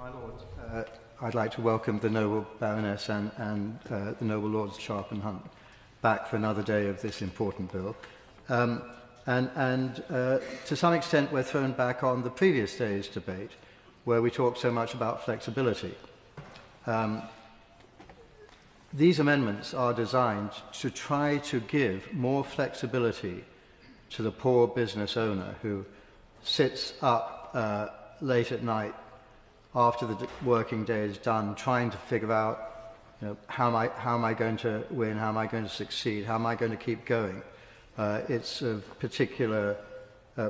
My Lords, I'd like to welcome the noble Baroness and the noble Lords Sharp and Hunt back for another day of this important bill. To some extent, we're thrown back on the previous day's debate, where we talked so much about flexibility. These amendments are designed to try to give more flexibility to the poor business owner who sits up late at night after the working day is done, trying to figure out, how am I going to win, how am I going to succeed, how am I going to keep going. It's of particular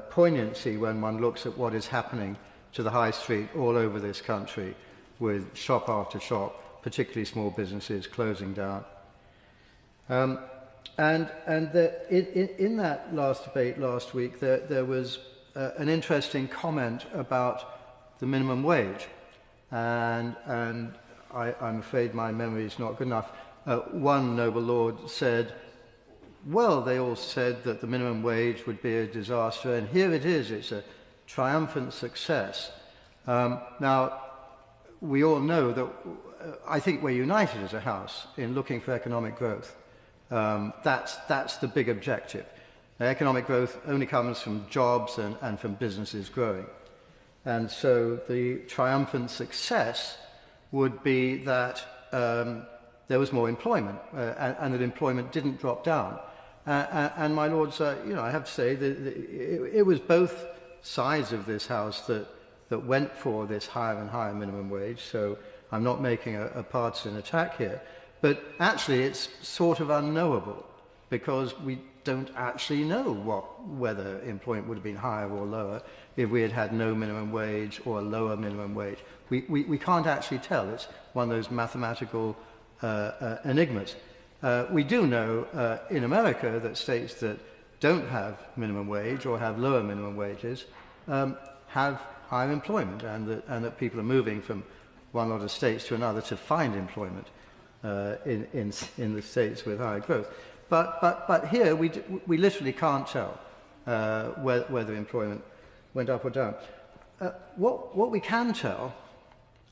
poignancy when one looks at what is happening to the high street all over this country, with shop after shop, particularly small businesses, closing down. In that last debate last week, there was an interesting comment about the minimum wage, and I'm afraid my memory is not good enough. One noble lord said, well, they all said that the minimum wage would be a disaster, and here it is, it's a triumphant success. Now, we all know that I think we're united as a House in looking for economic growth. That's the big objective. Economic growth only comes from jobs and from businesses growing. And so the triumphant success would be that there was more employment and that employment didn't drop down. And my lords, I have to say that it was both sides of this House that went for this higher and higher minimum wage. So I'm not making a partisan attack here. But actually it's sort of unknowable because we don't actually know whether employment would have been higher or lower if we had had no minimum wage or a lower minimum wage. We can't actually tell. It's one of those mathematical enigmas. We do know in America that states that don't have minimum wage or have lower minimum wages have higher employment, and that people are moving from one lot of states to another to find employment in the states with higher growth. But here we literally can't tell whether employment went up or down. What we can tell,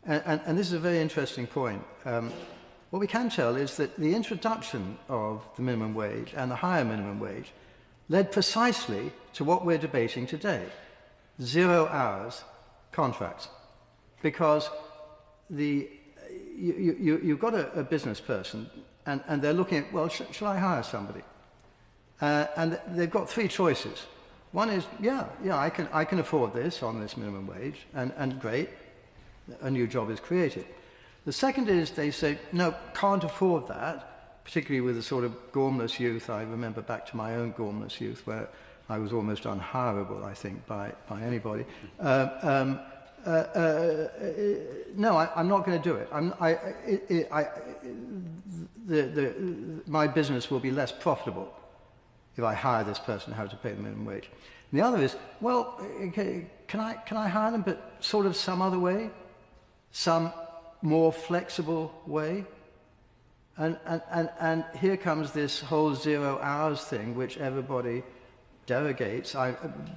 and this is a very interesting point, what we can tell is that the introduction of the minimum wage and the higher minimum wage led precisely to what we're debating today, 0 hours contracts. Because you've got a business person and they're looking at, well, shall I hire somebody? And they've got three choices. One is, I can afford this on this minimum wage, and great, a new job is created. The second is they say, no, can't afford that, particularly with the sort of gormless youth. I remember back to my own gormless youth where I was almost unhireable, I think, by anybody. No, I'm not going to do it. My business will be less profitable if I hire this person, how to pay the minimum wage. And the other is, well, can I hire them, but sort of some other way, some more flexible way? And here comes this whole 0 hours thing, which everybody derogates.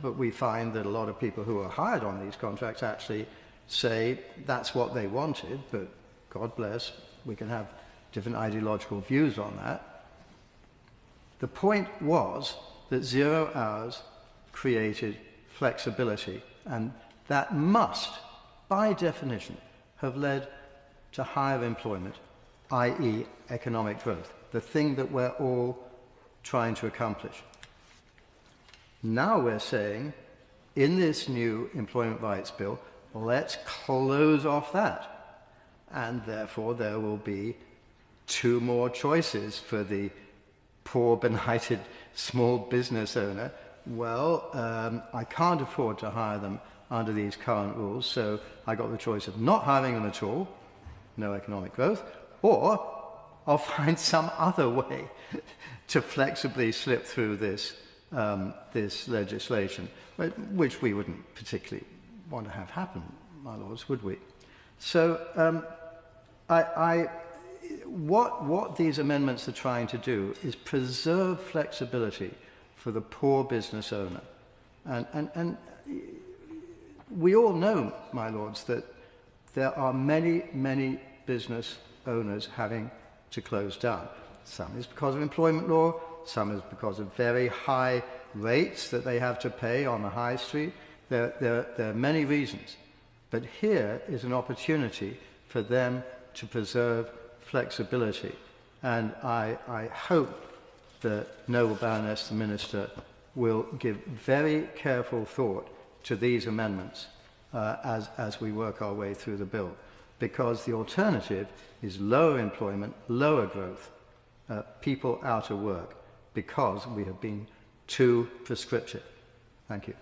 But we find that a lot of people who are hired on these contracts actually say that's what they wanted, but God bless, we can have different ideological views on that. The point was that 0 hours created flexibility, and that must, by definition, have led to higher employment, i.e. economic growth, the thing that we're all trying to accomplish. Now we're saying, in this new employment rights bill, let's close off that. And therefore there will be 2 more choices for the poor, benighted small business owner. Well, I can't afford to hire them under these current rules, so I got the choice of not hiring them at all, no economic growth, or I'll find some other way to flexibly slip through this legislation, which we wouldn't particularly want to have happen, my lords, would we? So what these amendments are trying to do is preserve flexibility for the poor business owner. And we all know, my lords, that there are many, many business owners having to close down. Some is because of employment law, some is because of very high rates that they have to pay on the high street. There are many reasons. But here is an opportunity for them to preserve flexibility. And I hope the Noble Baroness, the Minister, will give very careful thought to these amendments as we work our way through the bill, because the alternative is lower employment, lower growth, people out of work, because we have been too prescriptive. Thank you.